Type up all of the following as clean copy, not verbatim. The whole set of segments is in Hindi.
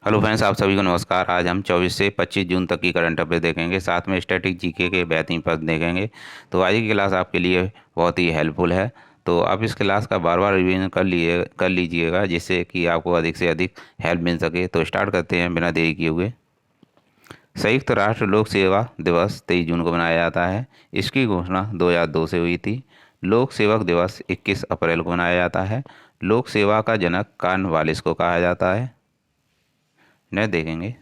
हेलो फ्रेंड्स, आप सभी को नमस्कार। आज हम 24 से 25 जून तक की करंट अफेयर देखेंगे, साथ में स्टैटिक जीके के बेहतरीन प्रश्न देखेंगे। तो आज की क्लास आपके लिए बहुत ही हेल्पफुल है। तो आप इस क्लास का बार बार रिवीजन कर लीजिएगा, जिससे कि आपको अधिक से अधिक हेल्प मिल सके। तो स्टार्ट करते हैं बिना देरी किए हुए। संयुक्त राष्ट्र लोक सेवा दिवस 23 जून को मनाया जाता है। इसकी घोषणा 2002 से हुई थी। लोक सेवक दिवस 21 अप्रैल को मनाया जाता है। लोक सेवा का जनक कॉर्नवालिस को कहा जाता है। नेक्स्ट देखेंगे।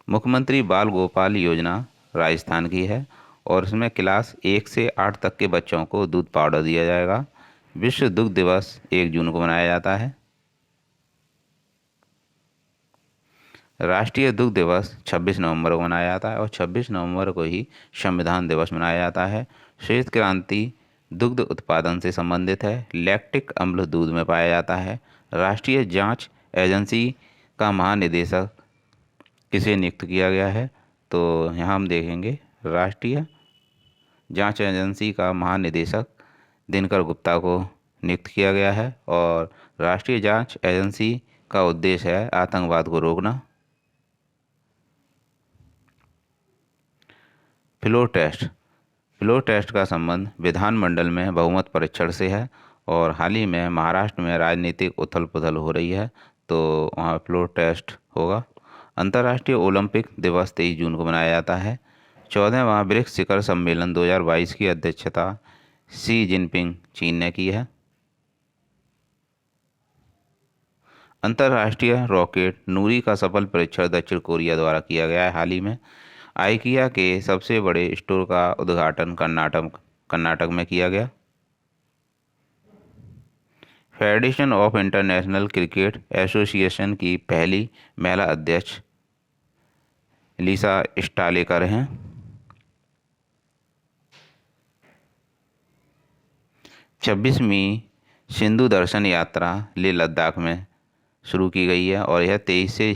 मुख्यमंत्री बाल गोपाल योजना राजस्थान की है और इसमें क्लास 1 से 8 तक के बच्चों को दूध पाउडर दिया जाएगा। विश्व दुग्ध दिवस 1 जून को मनाया जाता है। राष्ट्रीय दुग्ध दिवस 26 नवंबर को मनाया जाता है और 26 नवंबर को ही संविधान दिवस मनाया जाता है। श्वेत क्रांति दुग्ध उत्पादन से संबंधित है। लैक्टिक अम्ल दूध में पाया जाता है। राष्ट्रीय जांच एजेंसी का महानिदेशक किसे नियुक्त किया गया है? तो यहाँ हम देखेंगे राष्ट्रीय जांच एजेंसी का महानिदेशक दिनकर गुप्ता को नियुक्त किया गया है और राष्ट्रीय जांच एजेंसी का उद्देश्य है आतंकवाद को रोकना। फ्लोर टेस्ट का संबंध विधानमंडल में बहुमत परीक्षण से है और हाल ही में महाराष्ट्र में राजनीतिक उथल पुथल हो रही है, तो वहाँ फ्लोर टेस्ट होगा। अंतर्राष्ट्रीय ओलंपिक दिवस 23 जून को मनाया जाता है। 14वां ब्रिक्स शिखर सम्मेलन 2022 की अध्यक्षता शी जिनपिंग चीन ने की है। अंतर्राष्ट्रीय रॉकेट नूरी का सफल परीक्षण दक्षिण कोरिया द्वारा किया गया है हाल ही में। आइकिया के सबसे बड़े स्टोर का उद्घाटन कर्नाटक में किया गया। Federation of international cricket association की पहली महिला अध्यक्ष लिसा स्टालेकर हैं। 26वीं सिंधु दर्शन यात्रा लेह लद्दाख में शुरू की गई है और यह 23 से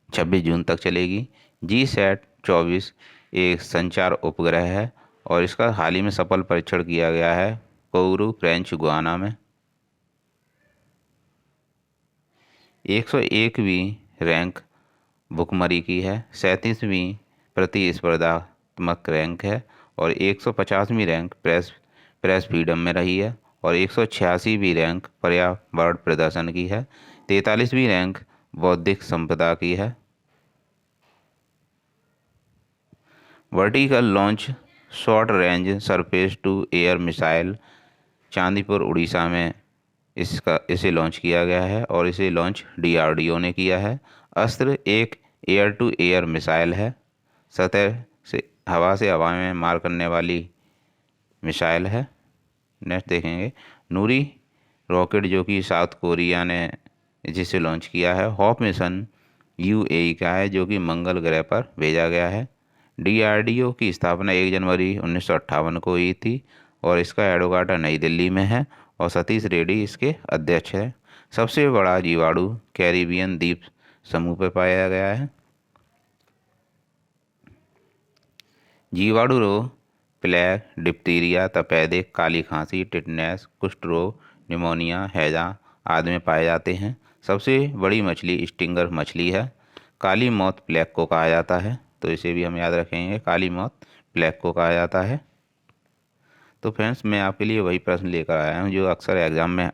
26 जून तक चलेगी। GSAT-24 एक संचार उपग्रह है और इसका हाल ही में सफल परीक्षण किया गया है कोउरू फ्रेंच गुयाना में। 101वीं रैंक भुखमरी की है। 37वीं प्रतिस्पर्धात्मक रैंक है और 150वीं रैंक प्रेस फ्रीडम में रही है और 186वीं रैंक पर्यावरण प्रदर्शन की है। 43वीं रैंक बौद्धिक संपदा की है। Vertical launch short range surface to air missile Chandipur Orissa में इसे लॉन्च किया गया है और इसे लॉन्च DRDO ने किया है। अस्त्र एक एयर टू एयर मिसाइल है। सतह से हवा में मार करने वाली मिसाइल है। नेक्स्ट देखेंगे। नूरी रॉकेट जो कि साउथ कोरिया ने जिसे लॉन्च किया है। हॉप मिशन UAE का है जो कि मंगल ग्रह पर भेजा गया है। DRDO की स्थापना 1 जनवरी 1958 को हुई थी और इसका हेडक्वार्टर नई दिल्ली में है और सतीश रेड्डी इसके अध्यक्ष है। सबसे बड़ा जीवाणु कैरिबियन द्वीप समूह पर पाया गया है। जीवाणु रोग प्लेग, डिप्टीरिया, तपेदिक, काली खांसी, टिटनेस, कुष्ठ रोग, निमोनिया, हैजा आदि में पाए जाते हैं। सबसे बड़ी मछली स्टिंगर मछली है। काली मौत प्लेग को कहा जाता है, तो इसे भी हम याद रखेंगे, काली मौत प्लेग को कहा जाता है। तो फ्रेंड्स, मैं आपके लिए वही प्रश्न लेकर आया हूँ जो अक्सर एग्ज़ाम में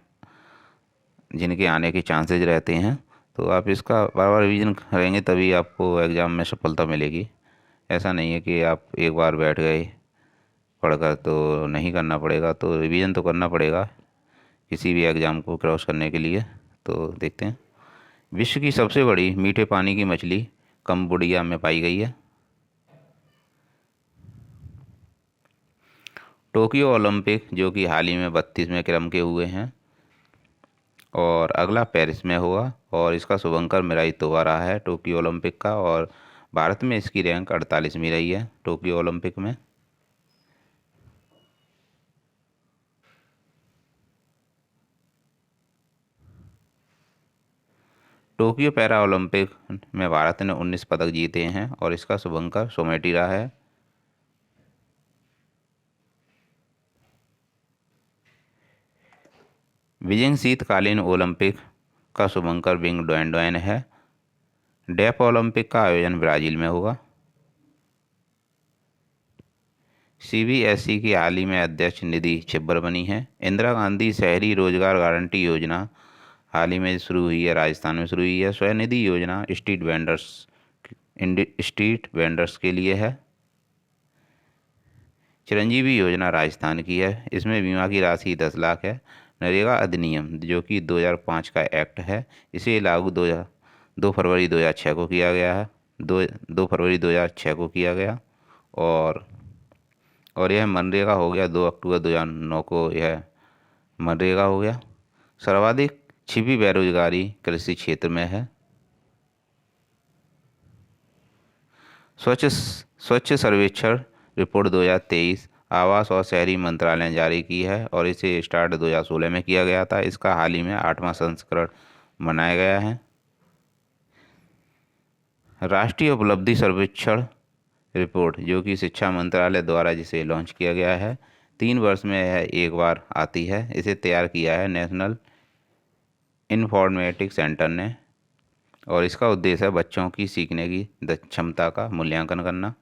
जिनके आने के चांसेज रहते हैं। तो आप इसका बार बार रिवीजन करेंगे तभी आपको एग्ज़ाम में सफलता मिलेगी। ऐसा नहीं है कि आप एक बार बैठ गए पढ़कर तो नहीं करना पड़ेगा, तो रिवीजन तो करना पड़ेगा किसी भी एग्ज़ाम को क्रॉस करने के लिए। तो देखते हैं। विश्व की सबसे बड़ी मीठे पानी की मछली कंबोडिया में पाई गई है। टोक्यो ओलंपिक जो कि हाल ही में 32वें क्रम के हुए हैं और अगला पेरिस में होगा और इसका शुभंकर मिराई तोबा रहा है टोक्यो ओलंपिक का, और भारत में इसकी रैंक 48वीं रही है टोक्यो ओलंपिक में। टोक्यो पैरा ओलंपिक में भारत ने 19 पदक जीते हैं और इसका शुभंकर सोमेटी रहा है। बीजिंग शीतकालीन ओलंपिक का शुभंकर बिंग डोएन है। डेफ ओलंपिक का आयोजन ब्राज़ील में होगा। सीबीएसई की हाल ही में अध्यक्ष निधि छिब्बर बनी है। इंदिरा गांधी शहरी रोजगार गारंटी योजना हाल ही में शुरू हुई है, राजस्थान में शुरू हुई है। स्वनिधि योजना स्ट्रीट वेंडर्स के लिए है। चिरंजीवी योजना राजस्थान की है, इसमें बीमा की राशि 10 लाख है। नरेगा अधिनियम जो कि 2005 का एक्ट है, इसे लागू 2 फरवरी 2006 को किया गया है। 2 फरवरी 2006 को किया गया। और यह मनरेगा हो गया, 2 अक्टूबर 2009 को यह मनरेगा हो गया। सर्वाधिक छिपी बेरोजगारी कृषि क्षेत्र में है। स्वच्छ सर्वेक्षण रिपोर्ट 2023 आवास और शहरी मंत्रालय ने जारी की है और इसे स्टार्ट 2016 में किया गया था। इसका हाल ही में 8वां संस्करण मनाया गया है। राष्ट्रीय उपलब्धि सर्वेक्षण रिपोर्ट जो कि शिक्षा मंत्रालय द्वारा जिसे लॉन्च किया गया है, 3 वर्ष में यह एक बार आती है। इसे तैयार किया है नेशनल इन्फॉर्मेटिक्स सेंटर ने और इसका उद्देश्य है बच्चों की सीखने की क्षमता का मूल्यांकन करना।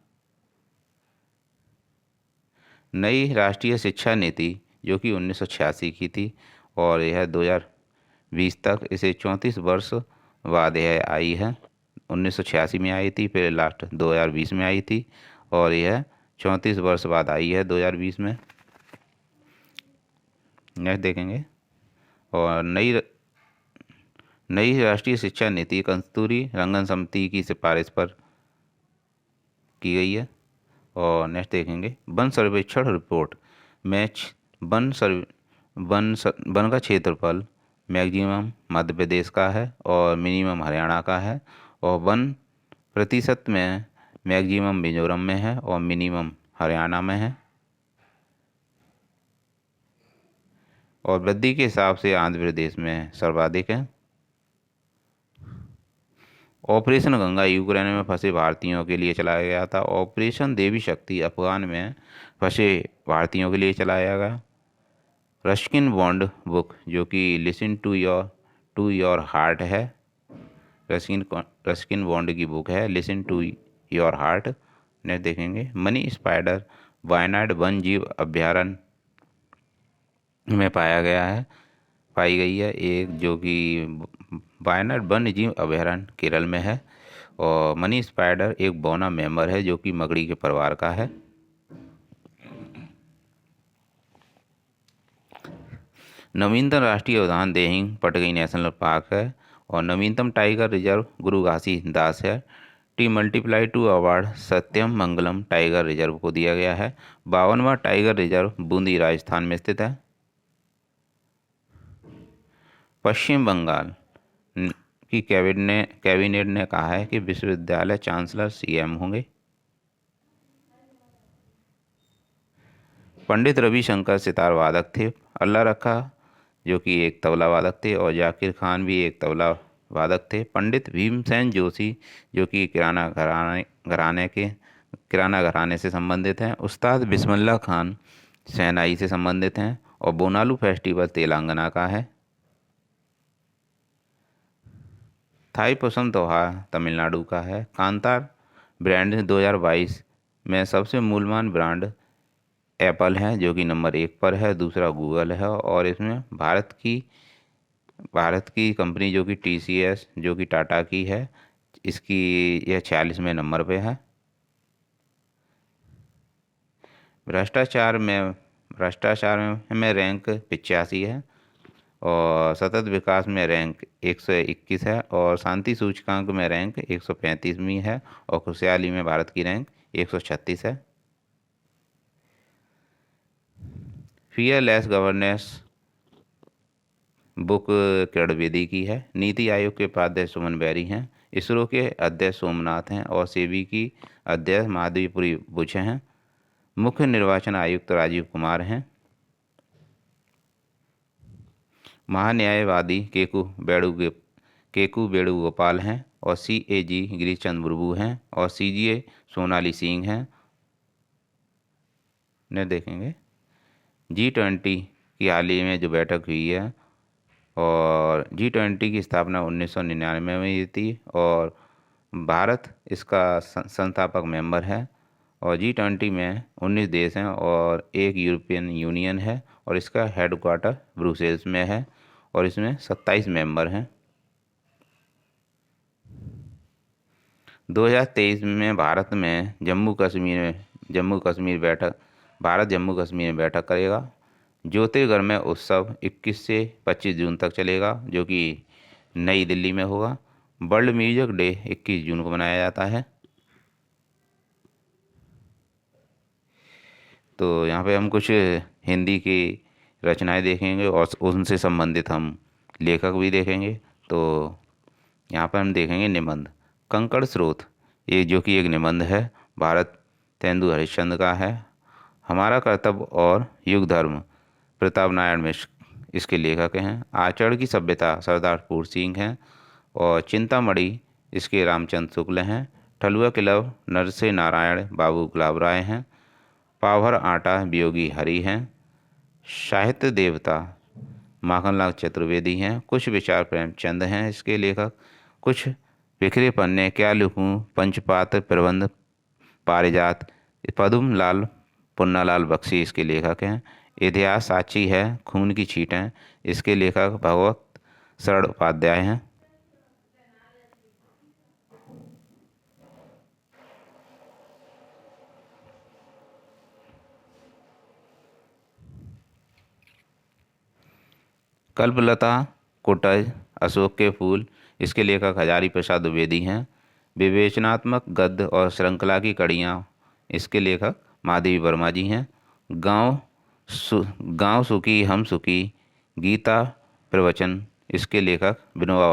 नई राष्ट्रीय शिक्षा नीति जो कि 1986 की थी और यह 2020 तक, इसे 34 वर्ष बाद यह आई है। 1986 में आई थी, फिर लास्ट 2020 में आई थी और यह 34 वर्ष बाद आई है 2020 में। नेक्स्ट देखेंगे। और नई राष्ट्रीय शिक्षा नीति कस्तूरी रंगन समिति की सिफारिश पर की गई है। और नेक्स्ट देखेंगे वन सर्वेक्षण रिपोर्ट मैच वन का क्षेत्रफल मैक्सिमम मध्य प्रदेश का है और मिनिमम हरियाणा का है। और वन प्रतिशत में मैक्सिमम मिजोरम में है और मिनिमम हरियाणा में है। और वृद्धि के हिसाब से आंध्र प्रदेश में सर्वाधिक है। ऑपरेशन गंगा यूक्रेन में फंसे भारतीयों के लिए चलाया गया था। ऑपरेशन देवी शक्ति अफगान में फंसे भारतीयों के लिए चलाया गया। रस्किन बॉन्ड बुक जो कि लिसन टू योर हार्ट है, रस्किन बॉन्ड की बुक है लिसन टू योर हार्ट। ने देखेंगे मनी स्पाइडर वायनाड वन जीव अभ्यारण्य में पाई गई है, एक जो कि वायनाड वन्य जीव अभयारण्य केरल में है। और मनी स्पाइडर एक बौना मेंबर है जो कि मकड़ी के परिवार का है। नवीनतम राष्ट्रीय उद्यान देहिंग पटगई नेशनल पार्क है और नवीनतम टाइगर रिजर्व गुरु घासीदास है। T+2 अवार्ड सत्यम मंगलम टाइगर रिजर्व को दिया गया है। 52वां टाइगर रिजर्व बूंदी राजस्थान में स्थित है। पश्चिम बंगाल की कैबिनेट ने कहा है कि विश्वविद्यालय चांसलर सीएम होंगे। पंडित रविशंकर सितार वादक थे। अल्लाह रखा जो कि एक तबला वादक थे और जाकिर खान भी एक तबला वादक थे। पंडित भीमसेन जोशी जो कि किराना घराने से संबंधित हैं। उस्ताद बिस्मिल्लाह खान शहनाई से संबंधित हैं। और बोनालू फेस्टिवल तेलंगाना का है। थाई पुसम त्योहार तमिलनाडु का है। कांतार ब्रांड 2022 में सबसे मूल्यवान ब्रांड एप्पल है जो कि नंबर 1 पर है, दूसरा गूगल है। और इसमें भारत की कंपनी जो कि टीसीएस जो कि टाटा की है, इसकी यह 46वें नंबर पे है। भ्रष्टाचार में रैंक 85 है और सतत विकास में रैंक 121 है और शांति सूचकांक में रैंक 135वीं है और खुशहाली में भारत की रैंक 136 है। Fearless governance book Kiran Bedi की है। नीति आयोग के उपाध्यक्ष सुमन बेरी हैं। इसरो के अध्यक्ष सोमनाथ हैं और सेबी की अध्यक्ष माधवीपुरी बुझे हैं। मुख्य निर्वाचन आयुक्त राजीव कुमार हैं। महान्यायवादी केकू वेणुगोपाल हैं और सीएजी गिरीश चंद्र मुर्मू हैं और सीजीए सोनाली सिंह हैं। ने देखेंगे G20 की हाल ही में जो बैठक हुई है और G20 की स्थापना 1999 में हुई थी और भारत इसका संस्थापक मेंबर है और G20 में 19 देश हैं और एक यूरोपियन यूनियन है और इसका हेडक्वार्टर ब्रुसेल्स में है और इसमें 27 मेंबर हैं। 2023 में भारत जम्मू कश्मीर में बैठक करेगा। ज्योतिर्गमय उत्सव 21 से 25 जून तक चलेगा, जो कि नई दिल्ली में होगा। वर्ल्ड म्यूजिक डे 21 जून को मनाया जाता है। तो यहाँ पे हम कुछ हिंदी की रचनाएं देखेंगे और उनसे संबंधित हम लेखक भी देखेंगे। तो यहाँ पर हम देखेंगे निबंध कंकड़ स्रोत, ये जो कि एक निबंध है, भारत तेंदु हरिश्चंद्र का है। हमारा कर्तव्य और युग धर्म, प्रताप नारायण मिश्र इसके लेखक हैं। आचरण की सभ्यता, सरदार फूल सिंह हैं। और चिंतामणि इसके रामचंद्र शुक्ल हैं। ठलुआ किलव नरसे नारायण बाबू गुलाब राय हैं। पाभर आटा वियोगी हरि हैं। साहित्य देवता माखनलाल चतुर्वेदी हैं। कुछ विचार प्रेमचंद हैं इसके लेखक। कुछ बिखरे पन्ने, क्या लिखूं, पंचपात्र, प्रबंध, पारिजात, पदुम लाल पुन्नालाल बख्शी इसके लेखक हैं। इतिहास साक्षी है, खून की छींटें इसके लेखक भगवत शरण उपाध्याय हैं। कल्पलता कुटज अशोक के फूल इसके लेखक हजारी प्रसाद द्विवेदी हैं। विवेचनात्मक गद्य और श्रृंखला की कड़ियाँ इसके लेखक माधवी वर्मा जी हैं। गाँव सुखी हम सुखी गीता प्रवचन इसके लेखक विनोबा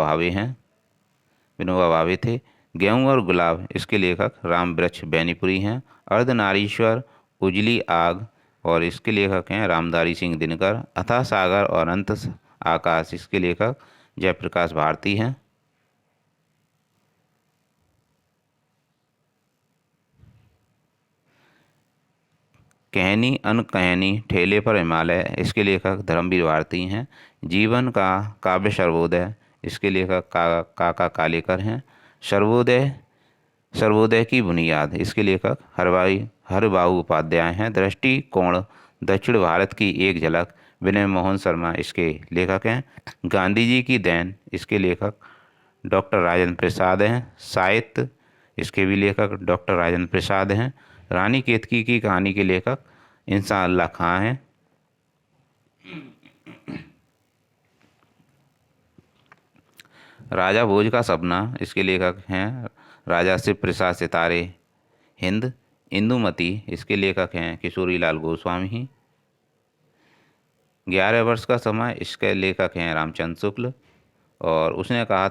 भावे थे। गेहूँ और गुलाब इसके लेखक राम वृक्ष बैनीपुरी हैं। अर्धनारीश्वर उजली आग और इसके लेखक हैं रामधारी सिंह दिनकर। अथाह सागर और अनंत आकाश इसके लेखक जयप्रकाश भारती हैं। कहनी अनकहनी ठेले पर हिमालय इसके लेखक धर्मवीर भारती हैं। जीवन का काव्य सर्वोदय इसके लेखक काका कालेकर हैं। सर्वोदय की बुनियाद इसके लेखक हरबाऊ उपाध्याय हैं। दृष्टिकोण दक्षिण भारत की एक झलक विनय मोहन शर्मा इसके लेखक हैं। गांधी जी की देन इसके लेखक डॉक्टर राजेंद्र प्रसाद हैं। साहित्य इसके भी लेखक डॉक्टर राजेंद्र प्रसाद हैं। रानी केतकी की कहानी के लेखक इंसान अल्लाह खां हैं। राजा भोज का सपना इसके लेखक हैं राजा शिव प्रसाद सितारे। हिंद इंदुमती इसके लेखक हैं किशोरी लाल गोस्वामी। 11 वर्ष का समय इसके लेखक हैं रामचंद्र शुक्ल। और उसने कहा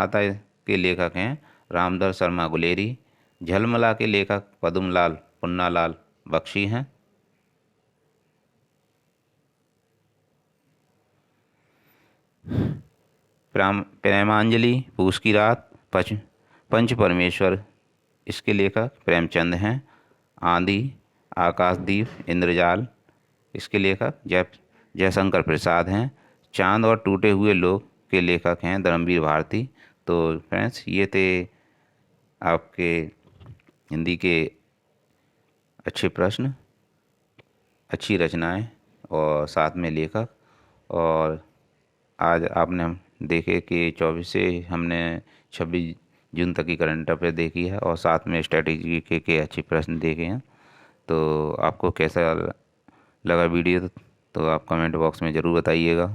था के लेखक हैं रामधर शर्मा गुलेरी। झलमला के लेखक पदुमलाल पुन्नालाल बख्शी हैं। प्रेमांजलि पूस की रात पंच परमेश्वर इसके लेखक प्रेमचंद हैं। आंधी आकाशदीप इंद्रजाल इसके लेखक जयशंकर प्रसाद हैं। चांद और टूटे हुए लोग के लेखक हैं धर्मवीर भारती। तो फ्रेंड्स, ये थे आपके हिंदी के अच्छे प्रश्न, अच्छी रचनाएं और साथ में लेखक। और आज आपने देखे कि 24 से हमने 26 जून तक की करंट अफेयर देखी है और साथ में स्ट्रेटेजी के अच्छे प्रश्न देखे हैं। तो आपको कैसा लगा वीडियो, तो आप कमेंट बॉक्स में ज़रूर बताइएगा।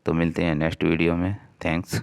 तो मिलते हैं नेक्स्ट वीडियो में। थैंक्स।